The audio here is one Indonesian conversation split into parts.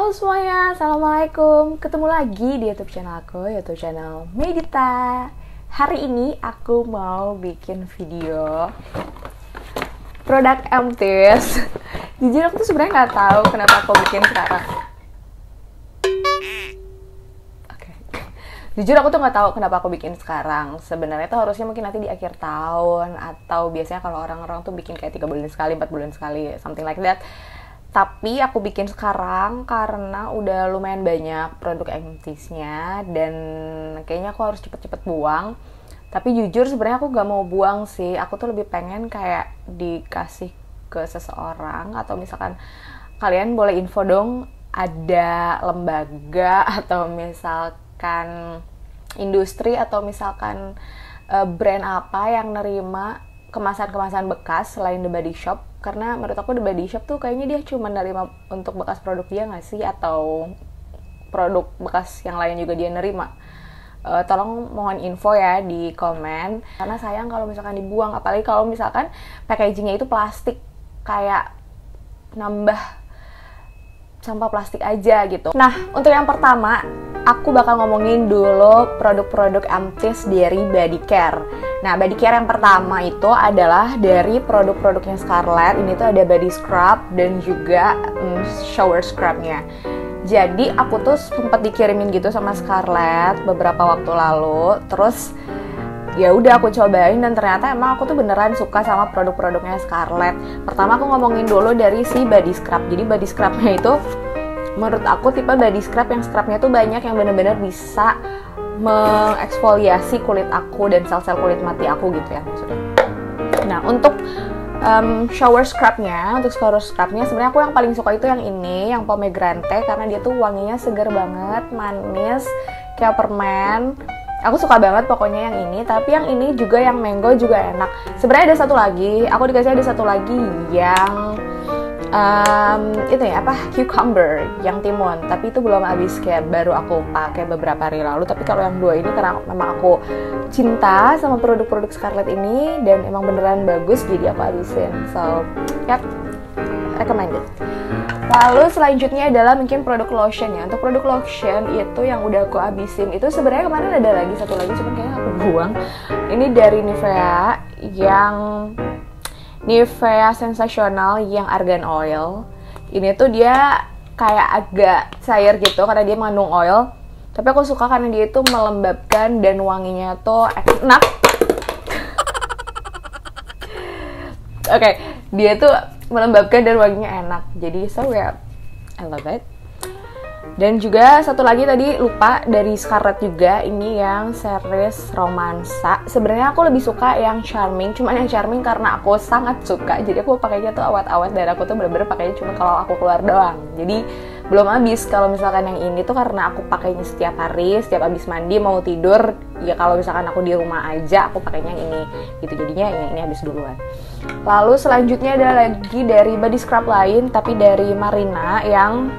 Halo semuanya, Assalamualaikum. Ketemu lagi di YouTube channel aku, YouTube channel Medita. Hari ini aku mau bikin video produk MTS. Jujur aku tuh sebenarnya nggak tahu kenapa aku bikin sekarang. Jujur aku tuh nggak tahu kenapa aku bikin sekarang. Sebenarnya tuh harusnya mungkin nanti di akhir tahun, atau biasanya kalau orang-orang tuh bikin kayak 3 bulan sekali, 4 bulan sekali, something like that. Tapi aku bikin sekarang karena udah lumayan banyak produk MTS-nya dan kayaknya aku harus cepet-cepet buang. Tapi jujur sebenarnya aku gak mau buang sih. Aku tuh lebih pengen kayak dikasih ke seseorang, atau misalkan kalian boleh info dong ada lembaga atau misalkan industri atau misalkan brand apa yang nerima kemasan-kemasan bekas selain The Body Shop. Karena menurut aku The Body Shop tuh kayaknya dia cuma nerima untuk bekas produk dia nggak sih, atau produk bekas yang lain juga dia nerima. Tolong mohon info ya di komen, karena sayang kalau misalkan dibuang, apalagi kalau misalkan packagingnya itu plastik, kayak nambah sampah plastik aja gitu. Nah, untuk yang pertama aku bakal ngomongin dulu produk-produk MTS dari Body Care. Nah, Body Care yang pertama itu adalah dari produk-produknya Scarlett. Ini tuh ada body scrub dan juga shower scrubnya. Jadi aku tuh sempat dikirimin gitu sama Scarlett beberapa waktu lalu. Terus ya udah aku cobain dan ternyata emang aku tuh beneran suka sama produk-produknya Scarlett. Pertama aku ngomongin dulu dari si body scrub. Jadi body scrubnya itu menurut aku tipe body scrub yang scrubnya tuh banyak, yang bener-bener bisa mengeksfoliasi kulit aku dan sel-sel kulit mati aku gitu ya maksudnya. Nah, untuk shower scrubnya sebenarnya aku yang paling suka itu yang ini, yang pomegranate, karena dia tuh wanginya segar banget, manis kayak permen. Aku suka banget pokoknya yang ini. Tapi yang ini juga, yang mango juga enak. Sebenarnya ada satu lagi, aku dikasih ada satu lagi yang itu ya apa, cucumber yang timun, tapi itu belum habis, kayak baru aku pakai beberapa hari lalu. Tapi kalau yang dua ini karena memang aku cinta sama produk-produk Scarlett ini dan emang beneran bagus, jadi aku habisin. So, yep, recommended. Lalu selanjutnya adalah mungkin produk lotion ya. Untuk produk lotion itu yang udah aku habisin, itu sebenarnya kemarin ada lagi satu lagi, cuman kayaknya aku buang. Ini dari Nivea, yang Nivea Sensational yang Argan Oil. Ini tuh dia kayak agak cair gitu karena dia mengandung oil. Tapi aku suka karena dia itu melembabkan dan wanginya tuh enak. Oke, dia tuh melembabkan dan wanginya enak. Jadi so yeah, I love it. Dan juga satu lagi tadi lupa, dari Scarlett juga, ini yang series romansa. Sebenarnya aku lebih suka yang Charming, cuman yang Charming karena aku sangat suka, jadi aku pakainya tuh awet-awet, dan aku tuh bener-bener pakainya cuma kalau aku keluar doang. Jadi belum habis. Kalau misalkan yang ini tuh karena aku pakainya setiap hari, setiap habis mandi mau tidur, ya kalau misalkan aku di rumah aja aku pakainya yang ini gitu, jadinya yang ini habis duluan. Lalu selanjutnya ada lagi dari body scrub lain, tapi dari Marina, yang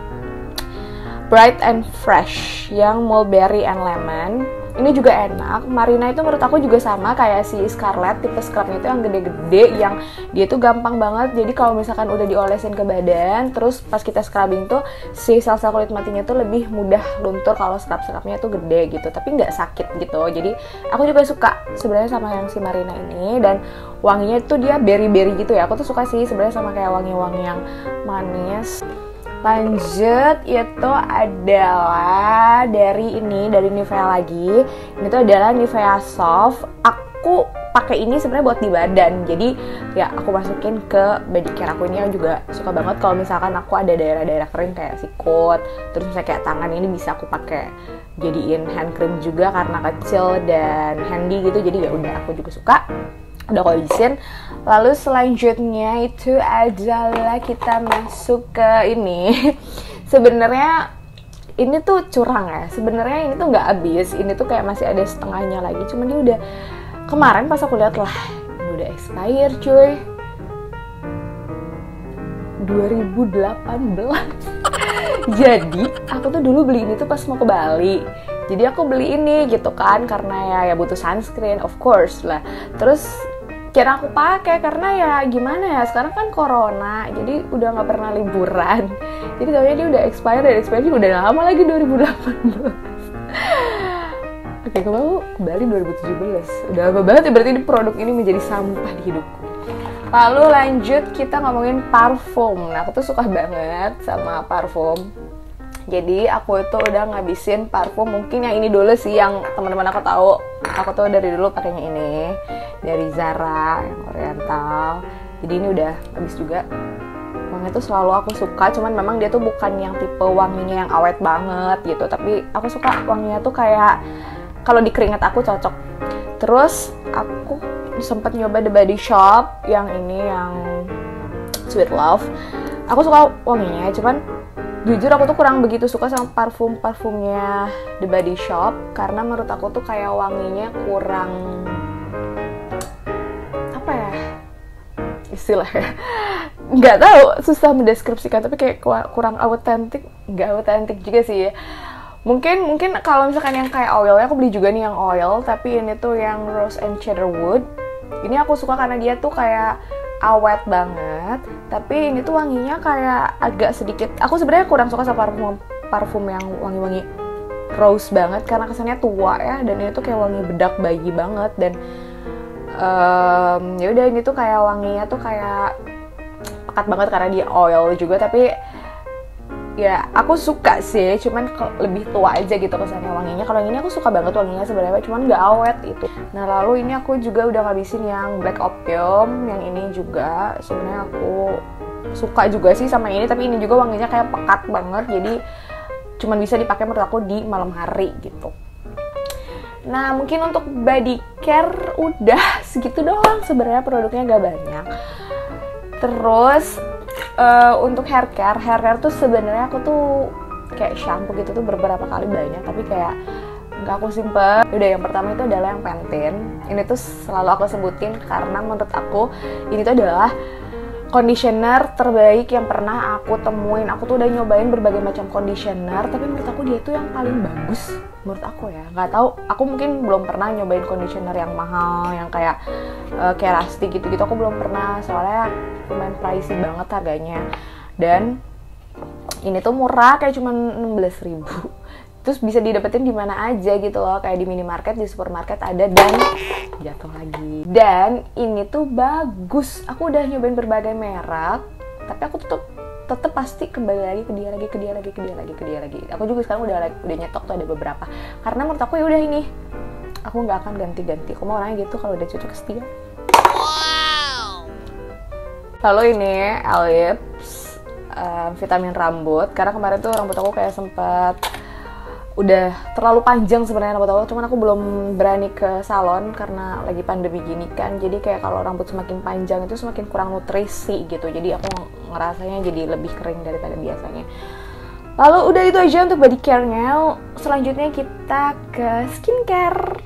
Bright and Fresh, yang mulberry and lemon. Ini juga enak. Marina itu menurut aku juga sama kayak si Scarlett, tipe scrubnya itu yang gede-gede, yang dia tuh gampang banget. Jadi kalau misalkan udah diolesin ke badan, terus pas kita scrubbing tuh si sel-sel kulit matinya tuh lebih mudah luntur kalau scrub-scrubnya tuh gede gitu, tapi nggak sakit gitu. Jadi aku juga suka sebenarnya sama yang si Marina ini, dan wanginya tuh dia berry-berry gitu ya. Aku tuh suka sih sebenarnya sama kayak wangi-wangi yang manis. Lanjut itu adalah dari Nivea lagi. Ini tuh adalah Nivea Soft. Aku pakai ini sebenarnya buat di badan. Jadi ya aku masukin ke body care aku. Ini yang juga suka banget kalau misalkan aku ada daerah-daerah kering kayak sikut, terus misalnya kayak tangan, ini bisa aku pakai jadiin hand cream juga karena kecil dan handy gitu. Jadi ya udah, aku juga suka. Udah aku habisin. Lalu selanjutnya itu adalah kita masuk ke ini. Sebenarnya ini tuh curang ya. Sebenarnya ini tuh nggak habis. Ini tuh kayak masih ada setengahnya lagi. Cuman dia udah, kemarin pas aku lihat lah, ini udah expire cuy. 2018. Jadi aku tuh dulu beli ini tuh pas mau ke Bali. Jadi aku beli ini gitu kan, karena ya butuh sunscreen, of course lah. Terus kira aku pakai karena ya gimana ya, sekarang kan corona, jadi udah nggak pernah liburan. Jadi taunya dia udah expire, dan expire juga udah lama lagi, 2018. Oke, kembali 2017. Udah lama banget ya, berarti produk ini menjadi sampah di hidupku. Lalu lanjut kita ngomongin parfum. Nah, aku tuh suka banget sama parfum. Jadi aku itu udah ngabisin parfum, mungkin yang ini dulu sih yang teman-teman aku tahu. Aku tuh dari dulu pakainya ini, dari Zara yang oriental. Jadi ini udah habis juga. Wanginya tuh selalu aku suka, cuman memang dia tuh bukan yang tipe wanginya yang awet banget gitu, tapi aku suka wanginya tuh kayak kalau di keringat aku cocok. Terus aku sempat nyoba The Body Shop yang ini, yang Sweet Love. Aku suka wanginya, cuman jujur aku tuh kurang begitu suka sama parfumnya The Body Shop, karena menurut aku tuh kayak wanginya kurang, apa ya istilahnya, nggak tahu, susah mendeskripsikan, tapi kayak kurang autentik. Nggak autentik juga sih ya. Mungkin kalau misalkan yang kayak oilnya, aku beli juga nih yang oil, tapi ini tuh yang Rose and Cedarwood. Ini aku suka karena dia tuh kayak awet banget, tapi ini tuh wanginya kayak agak sedikit, aku sebenarnya kurang suka sama parfum yang wangi-wangi rose banget, karena kesannya tua ya, dan ini tuh kayak wangi bedak bayi banget. Dan ya udah, ini tuh kayak wanginya tuh kayak pekat banget karena dia oil juga, tapi ya aku suka sih, cuman lebih tua aja gitu kesannya wanginya. Kalau yang ini aku suka banget wanginya sebenarnya, cuman nggak awet itu. Nah, lalu ini aku juga udah ngabisin yang Black Opium, yang ini juga sebenarnya aku suka juga sih sama ini, tapi ini juga wanginya kayak pekat banget, jadi cuman bisa dipakai menurut aku di malam hari gitu. Nah, mungkin untuk body care udah segitu doang sebenarnya, produknya nggak banyak. Terus untuk hair care tuh sebenarnya aku tuh kayak shampoo gitu tuh beberapa kali banyak, tapi kayak nggak aku simpen. Udah, yang pertama itu adalah yang Pantene. Ini tuh selalu aku sebutin karena menurut aku ini tuh adalah conditioner terbaik yang pernah aku temuin. Aku tuh udah nyobain berbagai macam conditioner, tapi menurut aku dia tuh yang paling bagus menurut aku ya. Nggak tahu, aku mungkin belum pernah nyobain conditioner yang mahal, yang kayak Kerastase gitu-gitu. Aku belum pernah, soalnya lumayan pricey banget harganya. Dan ini tuh murah, kayak cuma 16.000. Terus bisa didapetin di mana aja gitu loh, kayak di minimarket, di supermarket ada, dan jatuh lagi. Dan ini tuh bagus. Aku udah nyobain berbagai merek, tapi aku tetep pasti kembali lagi ke dia lagi. Aku juga sekarang udah nyetok tuh ada beberapa. Karena menurut aku ya udah ini, aku nggak akan ganti-ganti. Aku mau orangnya gitu, kalau udah cocok setia. Wow. Lalu ini Ellipse vitamin rambut, karena kemarin tuh rambut aku kayak sempet udah terlalu panjang sebenarnya rambut aku, cuman aku belum berani ke salon karena lagi pandemi gini kan. Jadi kayak kalau rambut semakin panjang itu semakin kurang nutrisi gitu, jadi aku ngerasanya jadi lebih kering daripada biasanya. Lalu udah itu aja untuk body care-nya. Selanjutnya kita ke skincare.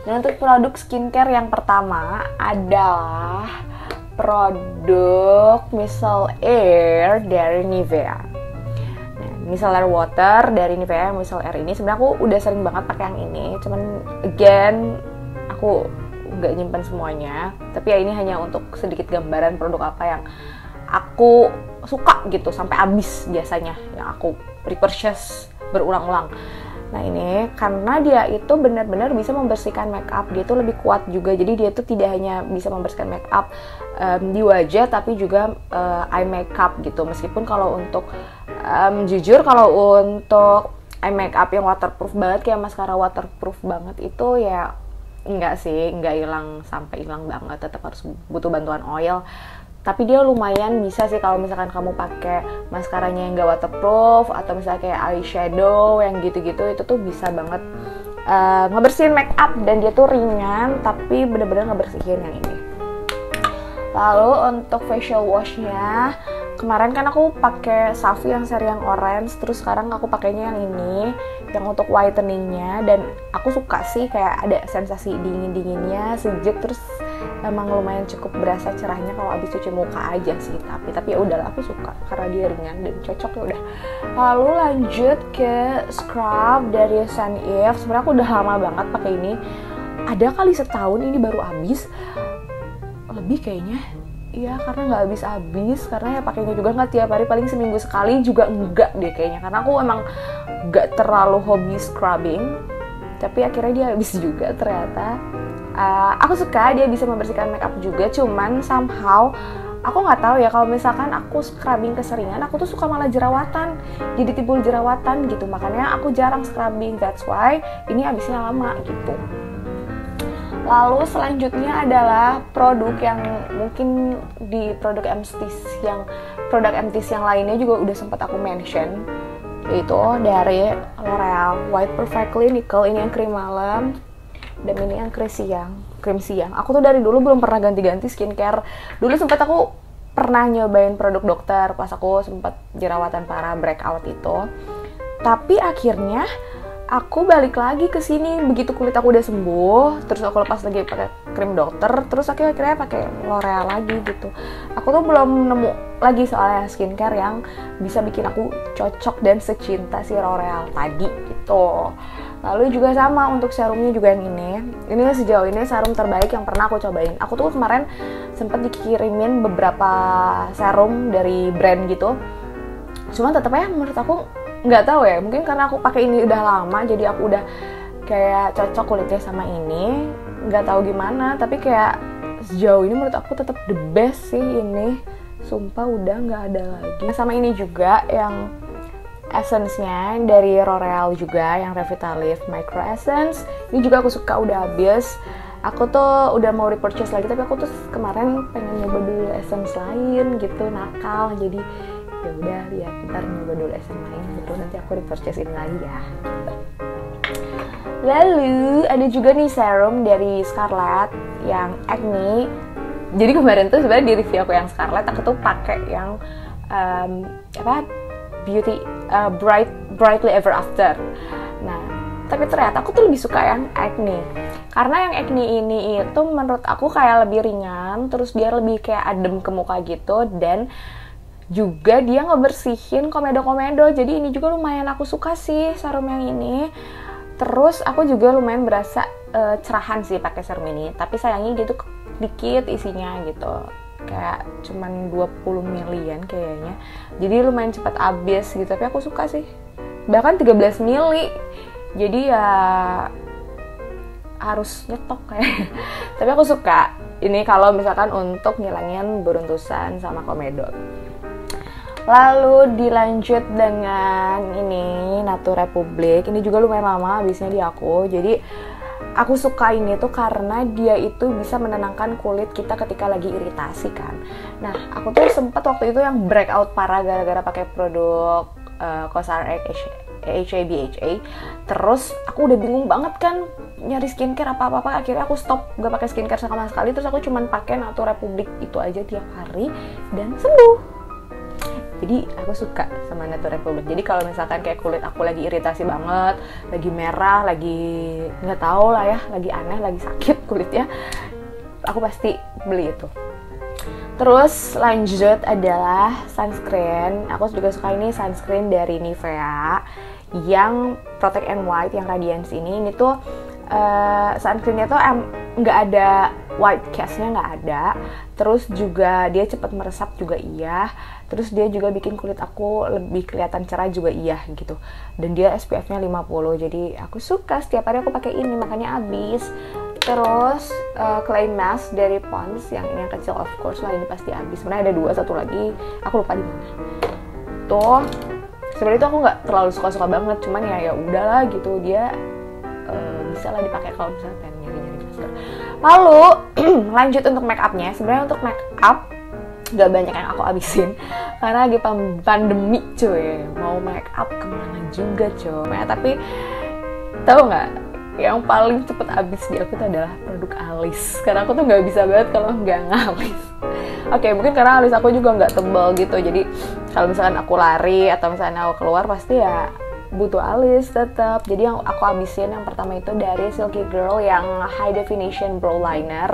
Dan untuk produk skincare yang pertama adalah produk Micellar Air dari Nivea. Micellar Water dari Nivea, Micellar Air ini sebenarnya aku udah sering banget pakai yang ini, cuman again aku nggak nyimpan semuanya, tapi ya ini hanya untuk sedikit gambaran produk apa yang aku suka gitu sampai habis biasanya, yang aku repurchase berulang-ulang. Nah, ini karena dia itu benar-benar bisa membersihkan make up, dia itu lebih kuat juga, jadi dia itu tidak hanya bisa membersihkan make up di wajah, tapi juga eye makeup gitu. Meskipun kalau untuk jujur kalau untuk eye makeup yang waterproof banget kayak maskara waterproof banget itu ya enggak sih, enggak sampai hilang banget, tetap harus butuh bantuan oil. Tapi dia lumayan bisa sih kalau misalkan kamu pakai maskaranya yang enggak waterproof, atau misalnya kayak eyeshadow yang gitu-gitu, itu tuh bisa banget ngebersihin make up, dan dia tuh ringan tapi bener-bener ngebersihin yang ini. Lalu untuk facial washnya, kemarin kan aku pakai Savi yang seri yang orange, terus sekarang aku pakainya yang ini, yang untuk whiteningnya, dan aku suka sih kayak ada sensasi dingin-dinginnya, sejuk, terus emang lumayan cukup berasa cerahnya kalau abis cuci muka aja sih, tapi ya udahlah, aku suka karena dia ringan dan cocok ya udah. Lalu lanjut ke scrub dari Saint Eve. Sebenarnya aku udah lama banget pakai ini, ada kali setahun, ini baru abis, lebih kayaknya. Iya, karena nggak habis-habis, karena ya pakainya juga nggak tiap hari, paling seminggu sekali juga enggak deh kayaknya, karena aku emang nggak terlalu hobi scrubbing, tapi akhirnya dia habis juga ternyata. Aku suka dia bisa membersihkan makeup juga, cuman somehow aku nggak tahu ya, kalau misalkan aku scrubbing keseringan, aku tuh suka malah jerawatan, jadi timbul jerawatan gitu, makanya aku jarang scrubbing, that's why ini habisnya lama gitu. Lalu selanjutnya adalah produk yang mungkin di produk MTIS yang lainnya juga udah sempat aku mention, yaitu dari L'Oreal White Perfect Clinical. Ini yang krim malam dan ini yang krim siang. Aku tuh dari dulu belum pernah ganti-ganti skincare. Dulu sempat aku pernah nyobain produk dokter pas aku sempat jerawatan parah breakout itu, tapi akhirnya aku balik lagi ke sini begitu kulit aku udah sembuh, terus aku lepas lagi pakai krim dokter, terus akhirnya pakai L'Oreal lagi gitu. Aku tuh belum nemu lagi soalnya skincare yang bisa bikin aku cocok dan secinta si L'Oreal tadi gitu. Lalu juga sama untuk serumnya juga yang ini sejauh ini serum terbaik yang pernah aku cobain. Aku tuh kemarin sempat dikirimin beberapa serum dari brand gitu, cuman tetep ya menurut aku nggak tahu ya, mungkin karena aku pakai ini udah lama jadi aku udah kayak cocok kulitnya sama ini, nggak tahu gimana, tapi kayak sejauh ini menurut aku tetap the best sih ini, sumpah udah nggak ada lagi. Sama ini juga yang essence-nya dari L'Oreal juga, yang Revitalift Micro Essence, ini juga aku suka, udah habis. Aku tuh udah mau repurchase lagi, tapi aku tuh kemarin pengen nyoba dulu essence lain gitu, nakal, jadi ya udah lihat ntar nyoba dulu essence lain gitu, nanti aku repurchase ini lagi ya. Lalu ada juga nih serum dari Scarlett yang acne. Jadi kemarin tuh sebenarnya di review aku yang Scarlett, aku tuh pakai yang Brightly Ever After. Nah, tapi ternyata aku tuh lebih suka yang acne, karena yang acne ini itu menurut aku kayak lebih ringan, terus dia lebih kayak adem ke muka gitu, dan juga dia ngebersihin komedo-komedo. Jadi ini juga lumayan aku suka sih serum yang ini. Terus aku juga lumayan berasa cerahan sih pakai serum ini, tapi sayangnya dia tuh dikit isinya gitu, kayak cuman 20 milian kayaknya, jadi lumayan cepat habis gitu, tapi aku suka sih, bahkan 13 mili, jadi ya harus nyetok kayak. Tapi aku suka ini kalau misalkan untuk ngilangin beruntusan sama komedo. Lalu dilanjut dengan ini Natura Republic. Ini juga lumayan lama habisnya di aku. Jadi aku suka ini tuh karena dia itu bisa menenangkan kulit kita ketika lagi iritasi kan. Nah, aku tuh sempat waktu itu yang breakout parah gara-gara pakai produk COSRX AHA BHA. Terus aku udah bingung banget kan nyari skincare apa-apa. Akhirnya aku stop gak pakai skincare sama sekali. Terus aku cuman pakai Natura Republic itu aja tiap hari dan sembuh. Jadi aku suka sama Natura Republic. Jadi kalau misalkan kayak kulit aku lagi iritasi banget, lagi merah, lagi nggak tahu lah ya, lagi aneh, lagi sakit kulitnya, aku pasti beli itu. Terus lanjut adalah sunscreen. Aku juga suka ini sunscreen dari Nivea yang Protect and White, yang Radiance ini. Ini tuh sunscreennya tuh nggak ada white cast-nya, nggak ada. Terus juga dia cepat meresap juga iya. Terus dia juga bikin kulit aku lebih kelihatan cerah juga iya gitu. Dan dia SPF-nya 50, jadi aku suka, setiap hari aku pakai ini, makanya habis. Terus clay mask dari Pond's yang ini yang kecil, of course lah ini pasti habis. Sebenarnya ada dua, satu lagi aku lupa di mana. Tuh, sebenarnya itu aku nggak terlalu suka-suka banget, cuman ya udahlah gitu, dia bisa lah dipakai kalau misalnya pengen nyari-nyari masker. Lalu lanjut untuk make up-nya. Sebenarnya untuk make up gak banyak yang aku habisin karena lagi pandemi cuy, mau make up kemana juga cuy. Tapi tahu nggak, yang paling cepet habis di aku itu adalah produk alis, karena aku tuh nggak bisa banget kalau nggak ngalis. Oke, mungkin karena alis aku juga nggak tebal gitu, jadi kalau misalkan aku lari atau misalnya aku keluar pasti ya butuh alis tetap. Jadi yang aku habisin yang pertama itu dari Silky Girl yang High Definition Brow Liner.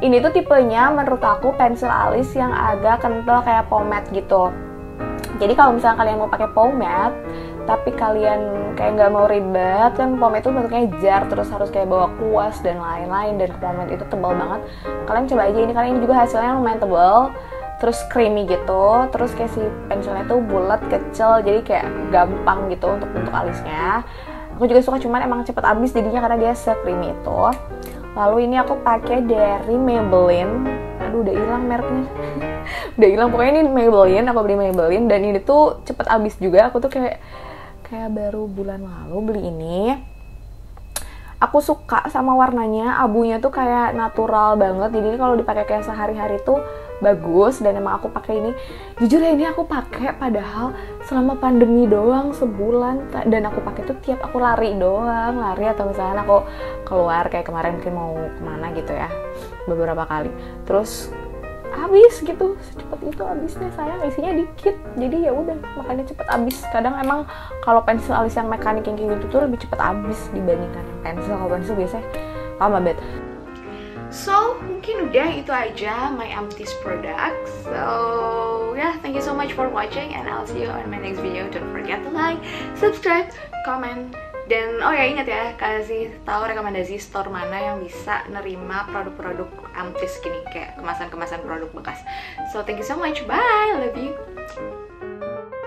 Ini tuh tipenya menurut aku pensil alis yang agak kental kayak pomade gitu. Jadi kalau misalnya kalian mau pakai pomade, tapi kalian kayak nggak mau ribet, kan pomade itu bentuknya jar, terus harus kayak bawa kuas dan lain-lain, dan pomade itu tebal banget. Kalian coba aja ini, karena ini juga hasilnya lumayan tebal, terus creamy gitu, terus kayak si pensilnya tuh bulat kecil, jadi kayak gampang gitu untuk bentuk alisnya. Aku juga suka, cuman emang cepet habis jadinya karena dia se-creamy itu. Lalu ini aku pakai dari Maybelline. Aduh, udah hilang mereknya. Udah hilang, pokoknya ini Maybelline, aku beli Maybelline, dan ini tuh cepet habis juga. Aku tuh kayak baru bulan lalu beli ini. Aku suka sama warnanya, abunya tuh kayak natural banget, jadi kalau dipakai kayak sehari-hari tuh bagus, dan emang aku pakai ini. Jujur ya, ini aku pakai padahal selama pandemi doang sebulan, dan aku pakai tuh tiap aku lari doang, lari atau misalnya aku keluar kayak kemarin mungkin mau kemana gitu ya, beberapa kali, terus habis gitu, secepat itu habisnya. Sayang isinya dikit, jadi ya udah makanya cepet habis. Kadang emang kalau pensil alis yang mekanik yang kayak gitu tuh lebih cepet habis dibandingkan pensil. Kalau pensil biasanya lama banget. So, mungkin udah itu aja my Amethyst products. So, yeah, thank you so much for watching, and I'll see you on my next video. Don't forget to like, subscribe, comment, dan oh ya, ingat ya, kasih tahu rekomendasi store mana yang bisa nerima produk-produk Amethyst gini, kayak kemasan-kemasan produk bekas. So, thank you so much. Bye. Love you.